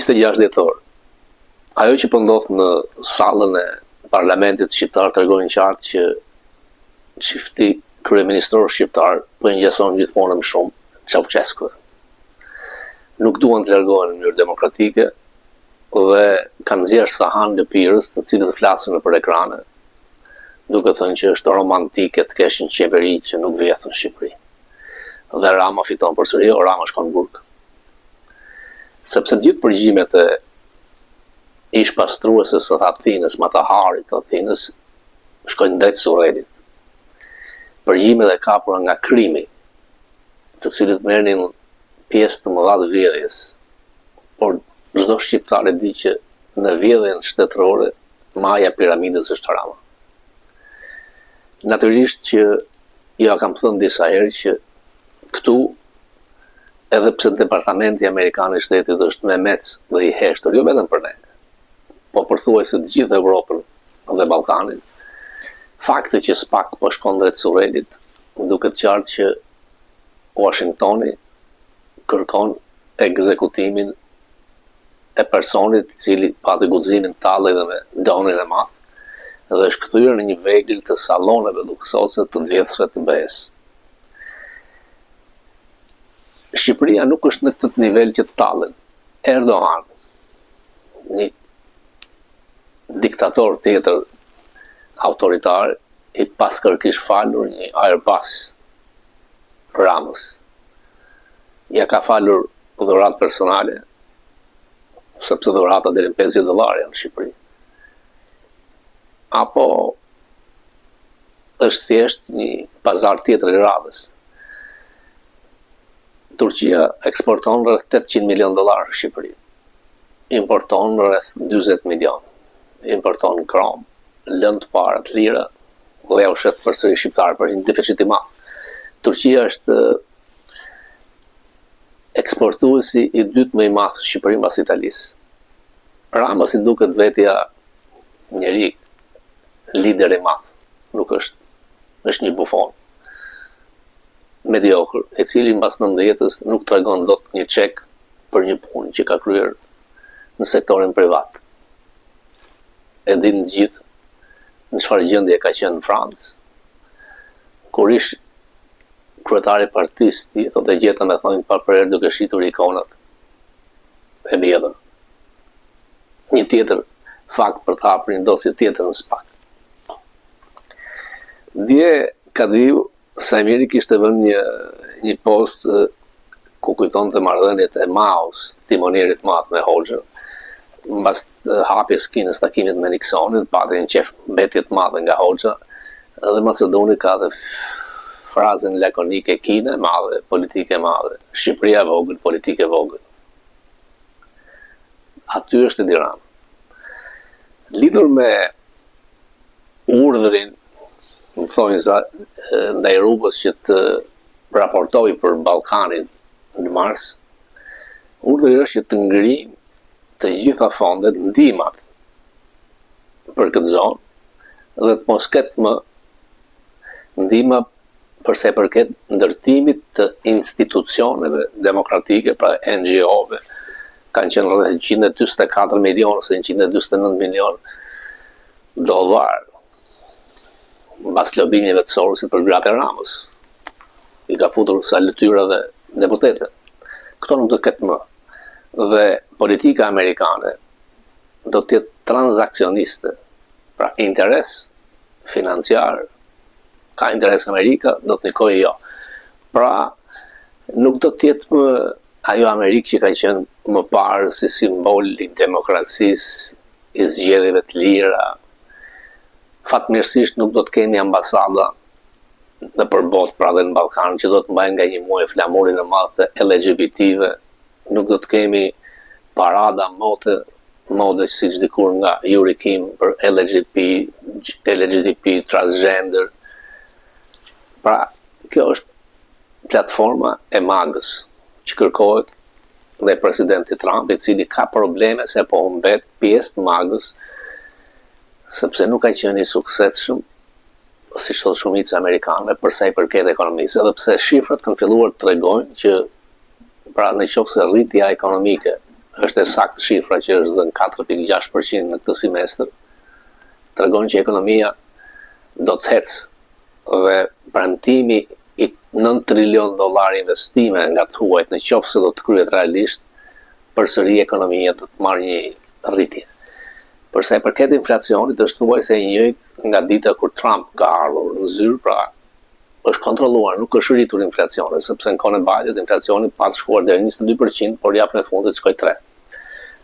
26 dhjetor. Ajo që po ndodh në sallën e parlamentit shqiptar tregojnë qartë që çifti kryeministror shqiptar po i ngjason gjithmonë më shumë Ceaușescu. Nuk duan të largohen në mënyrë demokratike dhe kanë nxjerrë sahan lëpirës të cilët flasin nëpër ekrane, duke thënë që është romantike të kesh një qeveri që nuk vjedh në Shqipëri. Dhe Rama fiton përsëri, Rama shkon në burg. Sepse gjithë përgjimet e ish pastruesës së Athinës, Mataharit të Athinës, shkojnë drejt Surrelit. Përgjimet e kapura nga krimi, të cilët merrnin pjesë të mëdha të vjedhjes, por çdo shqiptar e di që në vjedhjen shtetërore maja e piramidës është Rama. Natyrisht që ja kam thënë disa herë që këtu, edhe pse departamenti amerikan i shtetit është me mec dhe i heshtër, jo vetëm për ne, po përthuajse të gjithë Evropën dhe Ballkanin, fakti që SPAK po shkon drejt Surrelit, duket qartë që Washingtoni kërkon ekzekutimin e personit i cili pati guximin tallë dhe me donin e madh, dhe është kthyer në një vegël të salloneve luksose të vjedhshme të BE-s. Shqipëria nuk është në këtë nivel që të tallen. Erdogan, një diktator tjetër autoritar, i paskërkish falur një Airbus Ramës. Ja ka falur dhuratë personale, sepse dhurata deri në $50 në Shqipëri. Apo është thjesht një pazar tjetër i radhës. Turqia eksporton rreth $800 milion në Shqipëri. Importon rreth 40 milion. Importon krom, lëndë para të lira, dhe u shef përsëri shqiptar për një deficit i madh. Turqia është eksportuesi i dytë më i madh në Shqipëri mbas Italisë. Rama si duket vetja njeri lider i madh, nuk është një bufon mediokër, i cili mbas 90-s nuk tregon dot një çek për një punë që ka kryer në sektorin privat. E dinë të gjithë në çfarë gjendje ka qenë në Francë. Kur ish kryetari i partisë, ti thotë gjeta me thonë pa për herë duke shitur ikonat e vjedhur. Një tjetër fakt për të hapur një dosje tjetër në SPAK. Dje ka diu Sajmiri kishte vënë një post ku kujtonte marrëdhëniet e Maos, timonierit madh me Hoxhën, mbas hapjes kinës takimit me Nixonin, pati një qef mbetje të madhe nga Hoxha, dhe Macedoni ka dhe frazën lakonike kine madhe, politike madhe, Shqipëria vogël, politike vogël. Aty është Edi Rama. Lidhur me urdhrin, më thonjë ndaj rrugës që të raportoj për Ballkanin në mars, urdhri është që të ngrijmë të gjitha fondet, ndihmat për këtë zonë dhe të mos ketë më ndihma përsa i përket ndërtimit të institucioneve demokratike, pra NGO-ve, kanë qenë rreth 144 milion ose 149 milion dollar mbas lobinjeve të Sorosit për gratë e Ramës. I ka futur sa lëtyra dhe deputete. Këto nuk do të ketë më. Dhe politika amerikane do të jetë transakcioniste, pra interes financiar, ka interes Amerika, do të nikojë jo. Pra, nuk do të jetë më ajo Amerikë që ka qenë më parë si simbol i demokracisë, i zgjedhjeve të lira. Fatmirësisht nuk do të kemi ambasada në përbot, pra dhe në Ballkan, që do të mbajnë nga një muaj flamurin e madh të LGBT-ve, nuk do të kemi parada mode siç dikur nga Yuri Kim për LGBT, transgender. Pra, kjo është platforma e magës që kërkohet dhe presidenti Trump, i cili ka probleme se po humbet pjesë të magës, sepse nuk ka qenë i suksesshëm, si thot shumica amerikane, përsa i përket ekonomisë, edhe pse shifrat kanë filluar të tregojnë që pra në qoftë se rritja ekonomike është e saktë shifra që është dhe në 4,6% në këtë semestër, tregon që ekonomia do të ecë dhe premtimi i 9 trilion dollar investime nga të huajt në qoftë se do të kryhet realisht, përsëri ekonomia do të marrë një rritje. Për sa i përket inflacionit, është thuajse e njëjtë nga dita kur Trump ka ardhur në zyrë, pra është kontrolluar, nuk është rritur inflacioni, sepse në kohën e Biden inflacioni pat shkuar deri 22%, por japën e fundit shkoi 3%.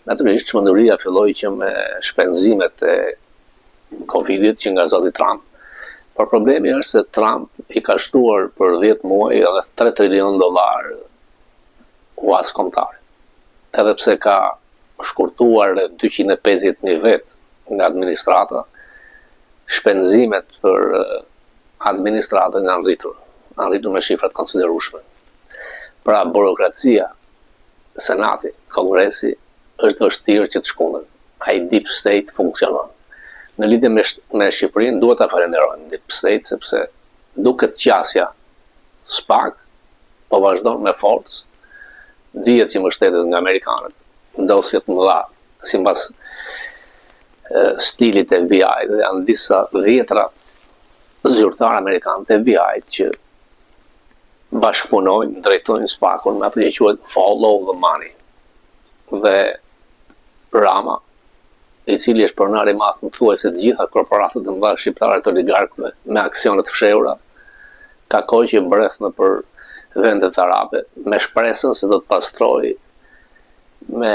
Natyrisht çmenduria filloi që me shpenzimet e Covidit që nga zoti Trump. Por problemi është se Trump i ka shtuar për 10 muaj edhe 3 trilion dollar uas kombëtar. Edhe pse ka shkurtuar 250.000 vet nga administrata, shpenzimet për administratën janë rritur me shifrat konsiderueshme. Pra burokracia, Senati, Kongresi është vështirë që të shkunden. Ai deep state funksionon. Në lidhje me Shqipërinë duhet ta falenderojmë deep state sepse duket qasja spak, po vazhdon me forcë. Dihet që mbështetet nga amerikanët, ndosjet mëdha, sipas stilit e FBI, dhe janë disa dhjetra zyrtarë amerikanë të FBI që bashkëpunojnë, drejtojnë spakun me atë që quhet follow the money. Dhe Rama, i cili është pronar i madh në thuajse të gjitha korporatat e mëdha shqiptare të oligarkëve me aksione të fshehura, ka kohë që brethnë për vendet arabe me shpresën se do të pastrojë me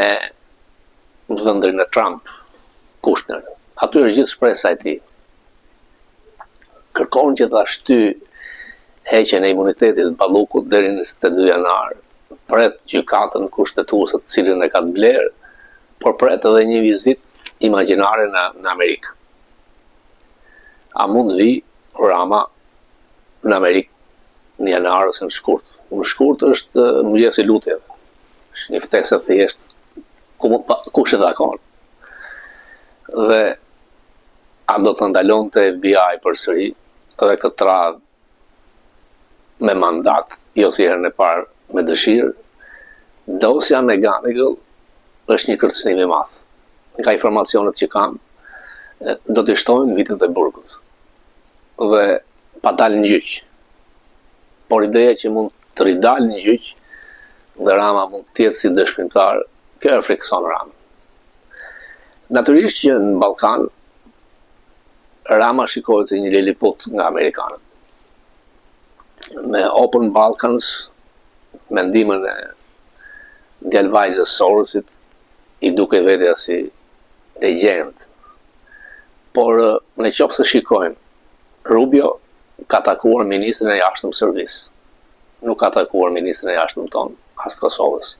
dhëndrin e Trump, Kushner. Aty është gjithë shpresa e tij. Kërkon që ta shty heqjen e imunitetit Ballukut deri në 22 janar, pret gjykatën kushtetuese të cilën e ka të blerë, por pret edhe një vizitë imagjinare në Amerikë. A mund vi Rama në Amerikë në janar ose në shkurt? Në shkurt është mëngjesi lutjeve. Është një ftesë e thjeshtë kush e takon. Dhe a do të ndalonte FBI përsëri edhe këtë radhë me mandat, jo si herën e parë me dëshirë, dosja me Ganigel është një kërcënim i madh. Nga informacionet që kam, do të shtojnë vitet e burgut. Dhe pa dalë në gjyq. Por ideja që mund të ridalë në gjyq, dhe Rama mund të jetë si dëshmimtar, kjo e frikson Rama. Natyrisht që në Ballkan, Rama shikohet si një liliput nga amerikanët. Me Open Balkans, me ndihmën e djalvajzës Sorosit, i duke vetja si legjend. Por në qoftë se shikojmë, Rubio ka takuar ministrin e jashtëm Serbisë. Nuk ka takuar ministrin e jashtëm tonë, as të Kosovës.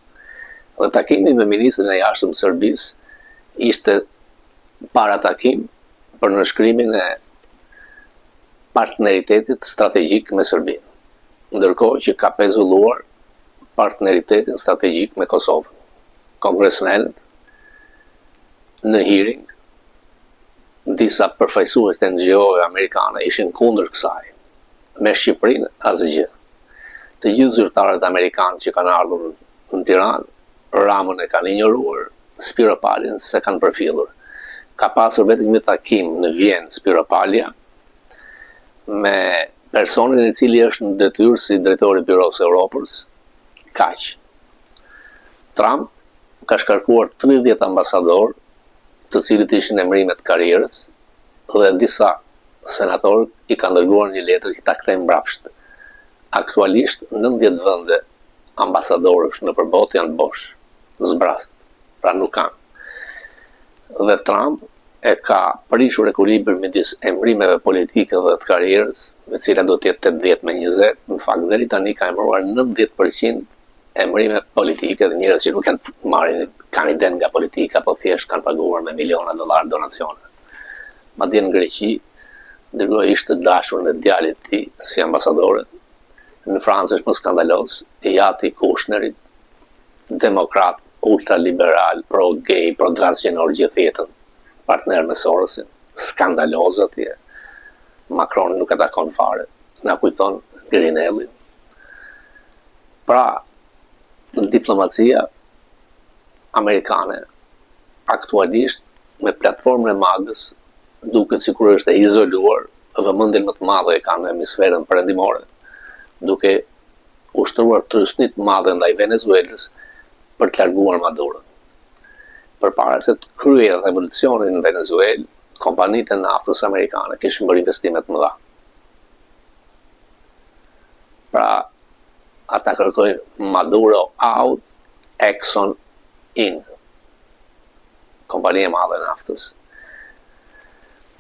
Dhe takimi me ministrin e jashtëm Serbisë ishte para takim për nënshkrimin e partneritetit strategjik me Serbinë, ndërkohë që ka pezulluar partneritetin strategjik me Kosovën. Kongresmenët në hearing, disa përfaqësues të NGO-ve amerikane ishin kundër kësaj. Me Shqipërinë asgjë. Të gjithë zyrtarët amerikanë që kanë ardhur në Tiranë, Ramën e kanë injoruar, Spiropalin se kanë përfillur. Ka pasur vetëm një takim në Vjenë, Spiropalja, me personin i cili është në detyrë si drejtori i Byros Europës, kaq. Trump ka shkarkuar 30 ambasador, të cilët ishin emrimet karrierës, dhe disa senatorë i kanë dërguar një letër që ta kthejnë mbrapsht. Aktualisht 90 vende ambasadorësh në përbot janë bosh, zbrast, pra nuk kanë. Dhe Trump e ka prishur ekuilibrin midis emrimeve politike dhe të karrierës, me cilat do të jetë 80-20, në fakt deri tani ka emëruar 90% emrime politike dhe njerëz që nuk kanë iden nga politika, po thjesht kanë paguar me miliona dollar donacione. Madje në Greqi, dërgoi ishte dashur në djalit të tij si ambasadore. Në Francë është më skandalos, i jati Kushnerit, demokrat, ultraliberal, pro-gay, pro-transgjenor gjithë jetën, partner me Sorosin, skandaloz atje. Macron nuk e takon fare, na kujton Grinellin. Pra, diplomacia amerikane aktualisht me platformën e magës duket sikur është e izoluar, vëmendjen më të madhe e kanë në hemisferën perëndimore, duke ushtruar trysnit të madhe ndaj Venezuelës për të larguar Madurën. Përpara se të kryej revolucionin në Venezuelë, kompanitë e naftës amerikane kishin bërë investime të mëdha. Pra, ata kërkojnë Maduro out, Exxon in. Kompania e madhe e naftës.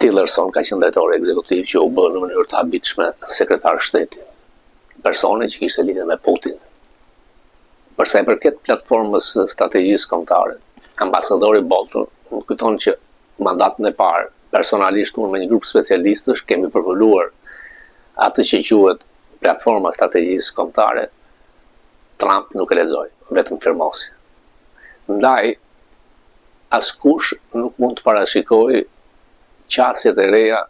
Tillerson ka qenë drejtori ekzekutiv që u bë në mënyrë të habitshme sekretar shteti. Personi që kishte lidhje me Putin. Përsa i përket platformës strategjisë kombëtare, ambasadori Bolton më kujton që mandatën e parë, personalisht unë me një grup specialistësh kemi përvuluar atë që quhet platforma strategjisë kombëtare, Trump nuk e lexoi, vetëm firmosi. Ndaj, askush nuk mund të parashikojë qasjet e reja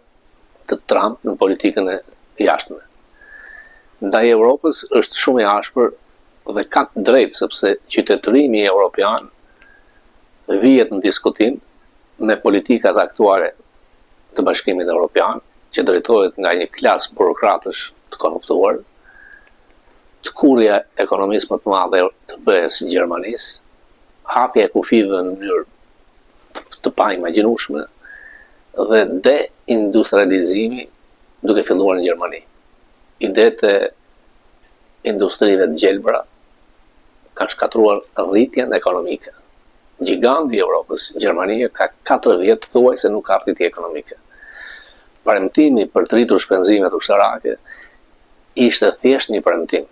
të Trump në politikën e jashtme. Ndaj Europës është shumë i ashpër dhe ka të drejtë sepse qytetërimi evropian vihet në diskutim me politikat aktuale të Bashkimit Evropian, që drejtohet nga një klasë burokratësh të korruptuar, të kurrja ekonomisë më të madhe të BE-s Gjermanisë, hapja e kufive në mënyrë të paimagjinueshme dhe deindustrializimi duke filluar në Gjermani. Idetë e industrive të gjelbra kanë shkatruar rritjen ekonomike. Giganti i Europës, Gjermania, ka 4 vjet thuajse nuk ka rritje ekonomike. Premtimi për të rritur shpenzimet ushtarake ishte thjesht një premtim.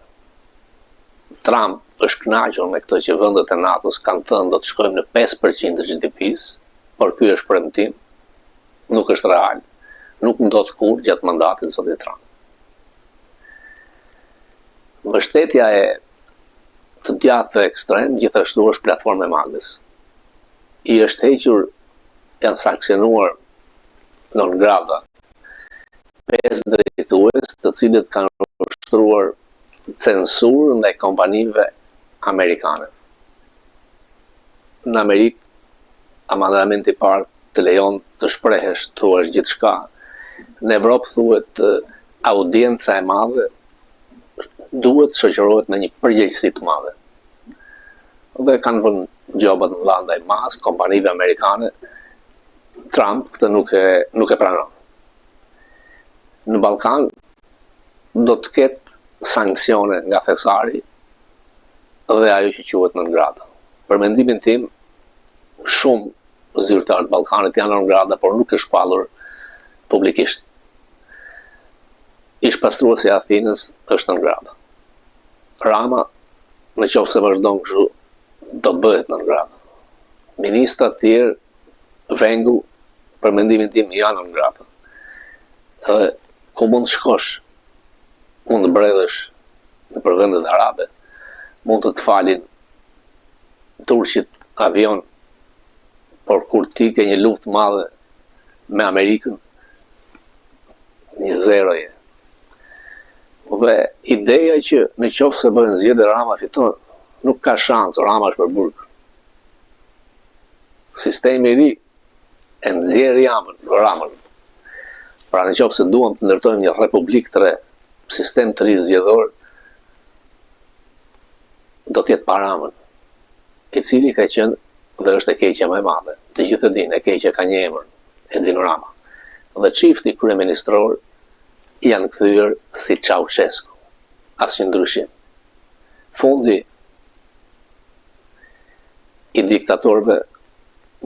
Trump është kënaqur me këtë që vendet e NATO-s kanë thënë do të shkojmë në 5% të GDP-s, por ky është premtim, nuk është real. Nuk ndodh kurrë gjatë mandatit të zotit Trump. Mbështetja e të djathtë ekstrem gjithashtu është platformë e magës. I është hequr, janë sankcionuar non grata 5 drejtues të cilët kanë ushtruar censurë ndaj kompanive amerikane. Në Amerikë, amandamenti i parë të lejon të shprehesh, thuash gjithçka. Në Evropë thuhet audienca e madhe duhet shoqërohet me një përgjegjësi të madhe. Dhe kanë vënë gjobat në ndaj mas, kompanive amerikane, Trump këtë nuk e pranon. Në Ballkan do të ketë sanksione nga thesari dhe ajo që quhet non grata. Për mendimin tim, shumë zyrtarë të Ballkanit janë non grata, por nuk është shpallur publikisht. Ish pastruesi i Athinës është non grata. Rama, në qoftë se vazhdon kështu, do bëhet non grata. Ministrat të tjerë, Vengu, për mendimin tim, janë non grata. Dhe ku mund të shkosh, mund të bredhësh në për vendet arabe, mund të falin turqit avion, por kur ti ke një luftë madhe me Amerikën, një zero je. Dhe ideja që në qoftë se bëhen zgjedhje Rama fiton, nuk ka shans, Rama është për burg. Sistemi i ri e nxjerr Ramën. Pra në qoftë se duam të ndërtojmë një republikë të re, sistem të ri zgjedhor, do të jetë pa Ramën, i cili ka qenë dhe është e keqja më e madhe. Të gjithë e dinë, e keqja ka një emër, Edin Rama. Dhe çifti kryeministror janë kthyer si Ceausescu, asnjë ndryshim. Fundi i diktatorëve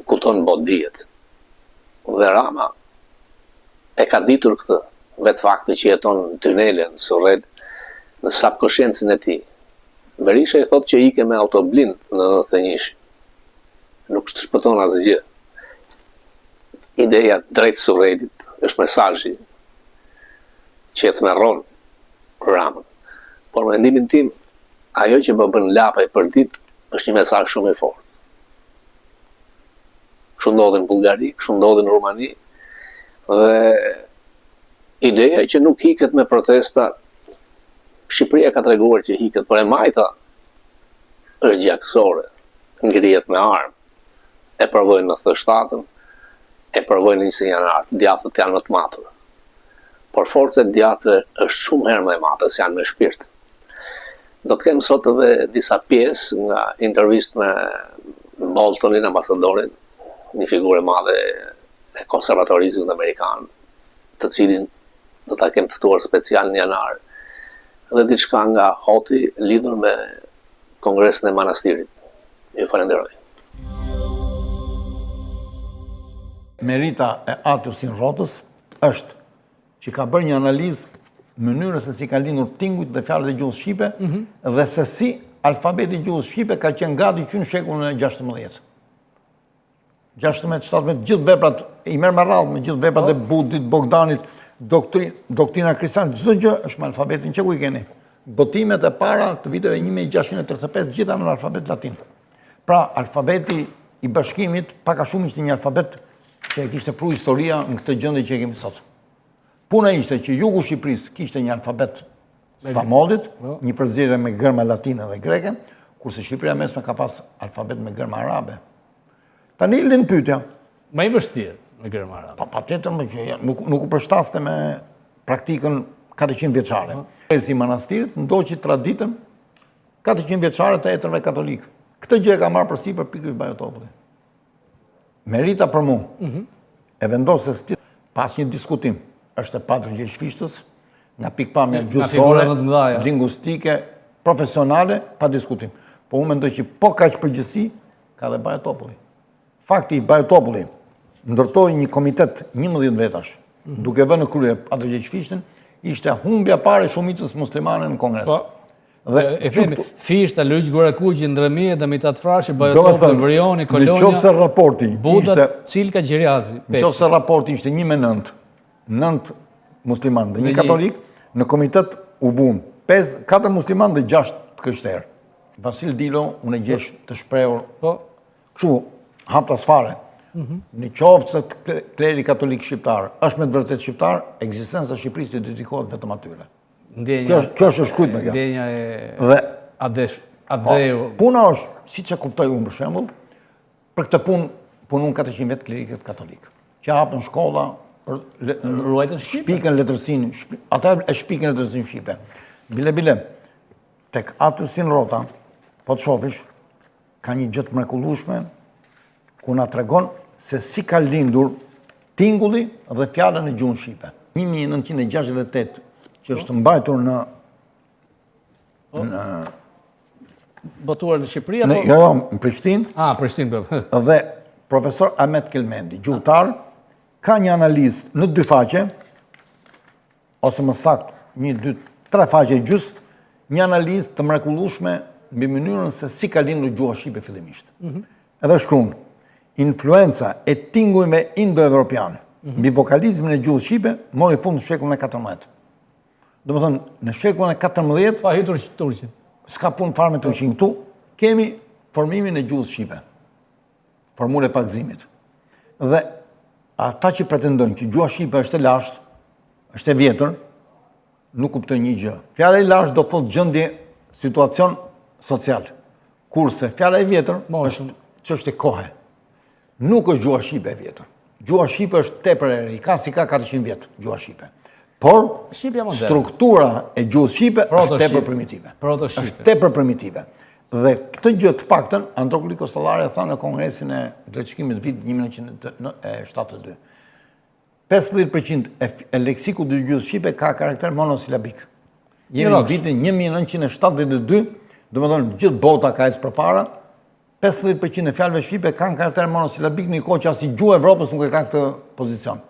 kuton bot dihet. Dhe Rama e ka ditur këtë, vetë fakti që jeton në tunele, në Surrel, në subkonsciencën e tij. Berisha i thotë që ike me autoblind në 91. Nuk shpëton asgjë. Ideja drejt Surrelit është mesazhi që të merron Ramën. Por me mendimin tim, ajo që bën lapa i përdit është një mesazh shumë i fortë. Kështu ndodhi në Bullgari, kështu ndodhi në Rumani, dhe ideja që nuk hiket me protesta, Shqipëria ka treguar që hiket, por e majta është gjakësore. ngrihet me armë, e provojnë në thështatën, e provojnë në 20 janar, djathët janë më të matur. Por forca e djathëve është shumë herë më e madhe, se janë me shpirt. Do të kemë sot edhe disa pjesë nga intervistë me Boltonin, ambasadorin, një figurë e madhe e konservatorizmit amerikan, të cilin do ta kemë të ftuar special në janar, dhe diçka nga Hoti lidhur me Kongresin e Manastirit. Ju falenderoj. Merita e Ati Justin Rrotës është që ka bërë një analizë mënyrës se si ka lindur tingujt dhe fjalët e gjuhës shqipe dhe se si alfabeti i gjuhës shqipe ka qenë gati që në shekullin e 16. 16-17, gjithë veprat i merr me radhë me gjithë veprat e Budit, Bogdanit, doktrina kristiane, çdo gjë është me alfabetin që ku i keni. Botimet e para të viteve 1635 gjitha në alfabet latin. Pra, alfabeti i bashkimit pak a shumë ishte një alfabet që e kishte pru historia në këtë gjendje që e kemi sot. Puna ishte që jugu Shqipërisë kishte një alfabet stamoldit, një përzierje me gërma latine dhe greke, kurse Shqipëria mesme ka pas alfabet me gërma arabe. Tani lind pyetja. Më i vështirë me gërma arabe. Patjetër, nuk u përshtaste me praktikën 400 vjeçare. Si manastirit ndoqi traditën 400 vjeçare të etërve katolikë. Këtë gjë e ka marrë përsipër pikërisht Bajotopulli. Merita për mu, e vendosës pas një diskutim, është e patur Gjegjëshvishtës, nga pikpamja gjusore, lingustike, profesionale, pa diskutim. Po unë mendoj që po kaq përgjithësi, ka dhe Bajotopulli. Fakti, Bajotopulli ndërtoi një komitet 11 vetash, duke vënë në krye atë Gjegjëshvishtën, ishte humbja pare shumicës muslimane në Kongres. E themi, Fishta, Luiq Gorakuqi, Ndrëmije, Damitat Frashi, Bajotopulli, Vërioni, Kolonja, Buda, Cilka Gjeriazi. Në qoftë se raporti ishte 1 me 9, 9 musliman dhe 1 katolik, në komitet u vunë 4 musliman dhe 6 të krishterë. Vasil Dilo, unë e gjesh të shprehur, kështu, haptas fare. Në qoftë se kleri katolik shqiptar është me të vërtet shqiptar, ekzistenca e Shqipërisë i dedikohet vetëm atyre. Kjo është shkruajtur me kjo. Ndjenja e Adeu. Puna është, siç e kuptoj unë për shembull, për këtë punë punon 400 vjet klerikët katolik, që hapën shkolla për ruajtën shqipe. Shpikën letërsinë, ata e shpikën letërsinë shqipe. Bile, tek Ati Justin Rrota, po të shofish, ka një gjë të mrekullueshme ku na tregon se si ka lindur tingulli dhe fjalën e gjuhës shqipe. 1968 që është mbajtur në botuar në Shqipëri apo? Jo, në Prishtinë. Prishtinë. Dhe profesor Ahmet Kelmendi, gjuhëtar, ka një analizë në 2 faqe, ose më saktë, 1, 2, 3 faqe gjys, një analizë të mrekullueshme mbi mënyrën se si ka lindur gjuha shqipe fillimisht. Edhe shkruan, influenca e tingujve indo-evropian mbi vokalizmin e gjuhës shqipe mori fund në shekullin e 14. Domethënë, në shekullin e 14, pa hytur turqin. S'ka punë fare me turqin. Këtu kemi formimin e gjuhës shqipe. Formule pagëzimit. Dhe ata që pretendojnë që gjuha shqipe është e lashtë, është e vjetër, nuk kuptojnë një gjë. Fjala e lashtë do të thotë gjendje, situacion social. Kurse fjala e vjetër është çështje kohe. Nuk është gjuha shqipe e vjetër. Gjuha shqipe është tepër e re, ka 400 vjet gjuha shqipe. Por struktura e gjuhës shqipe është tepër primitive. Është tepër primitive. Dhe këtë gjë të paktën Androkuli Kostollari e tha në Kongresin e Drejtshikimit vit 1972. 50% e leksikut të gjuhës shqipe ka karakter monosilabik. Jemi në vitin 1972, domethënë gjithë bota ka ecë përpara, 50% e fjalëve shqipe kanë karakter monosilabik, në kohë që as gjuha e Evropës nuk e ka këtë pozicion.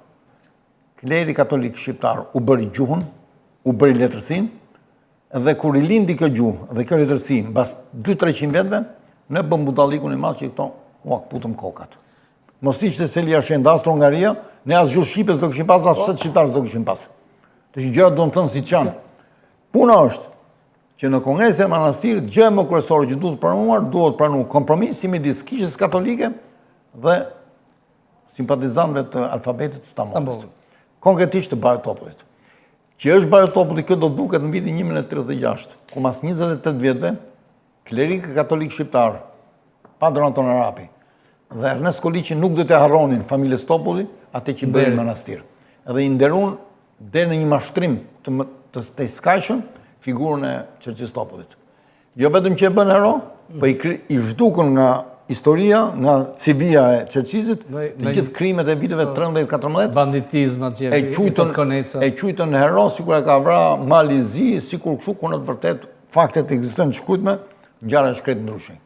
Kleri katolik shqiptar u bëri gjuhën, u bëri letërsinë, dhe kur I lindi kjo gjuhë dhe kjo letërsi mbas 200-300 vjetëve, ne bëm budallikun I madh që këto u akputëm kokat. Mos ishte Selia Shenda, Austro-Hungaria, ne as gjuhë shqipe s'do kishim pas, as shet shqiptar s'do kishim pas. Të që gjërat do të thënë siç janë. Puna është që në Kongresin e Manastirit gjë më kryesore që duhet pranuar kompromisi midis kishës katolike dhe simpatizantëve të alfabetit stambolit. Konkretisht të Bajotopullit. Që është Bajotopulli, kjo do duket në vitin 1936, ku mas 28 vjetëve, klerikë katolik shqiptar pa Donaton Arapi dhe Ernest Koliqi nuk do të harronin familjes Topulli atë që bëri në manastir. Edhe i nderun deri në një mashtrim të skajshëm figurën e Qerçis Topullit. Jo vetëm që e bën hero, po i zhdukën nga historia, nga CV-ja e Qerçisit, të gjithë krimet e viteve 13-14, banditizmat që e quajtën hero, sikur e ka vra Mali Zi, sikur kështu, kur në të vërtet faktet ekzistojnë të shkruajtura, ngjarje shkret ndryshe.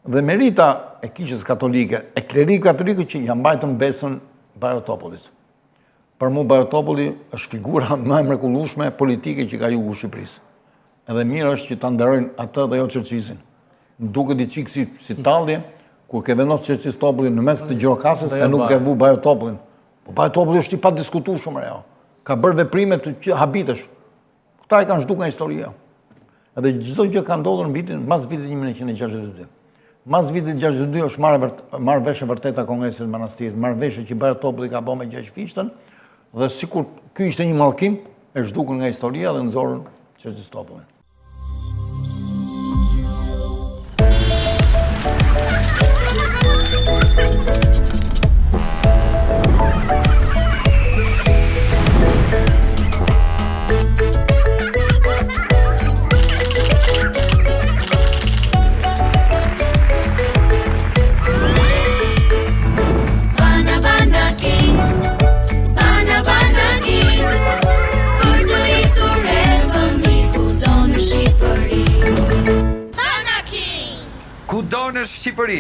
Dhe merita e kishës katolike, e klerikëve katolikë që janë mbajtur besën Bajo Topullit. Për mu Bajo Topulli është figura më e mrekullueshme politike që ka jugu Shqipërisë. Edhe mirë është që ta nderojnë atë dhe jo Qerçisin. Duket i çik si tallje, kur ke vendosur Qerçis Topulli në mes të Gjirokastës e nuk ke vu Bajo Topullin. Po Bajo Topulli është i padiskutueshëm ajo. Ka bërë veprime të habitesh. Këta i kanë zhdukur nga historia. Edhe çdo gjë ka ndodhur në vitin mas vitit 1962. Mas vitit 62 është marrë veshë vërteta Kongresit Manastirit, marrë veshë që Bajo Topulli ka bërë me 6 fishtën, dhe sikur ky ishte një mallkim, e zhdukur nga historia dhe nxorën Qerçis Topullin. Kudo në Shqipëri.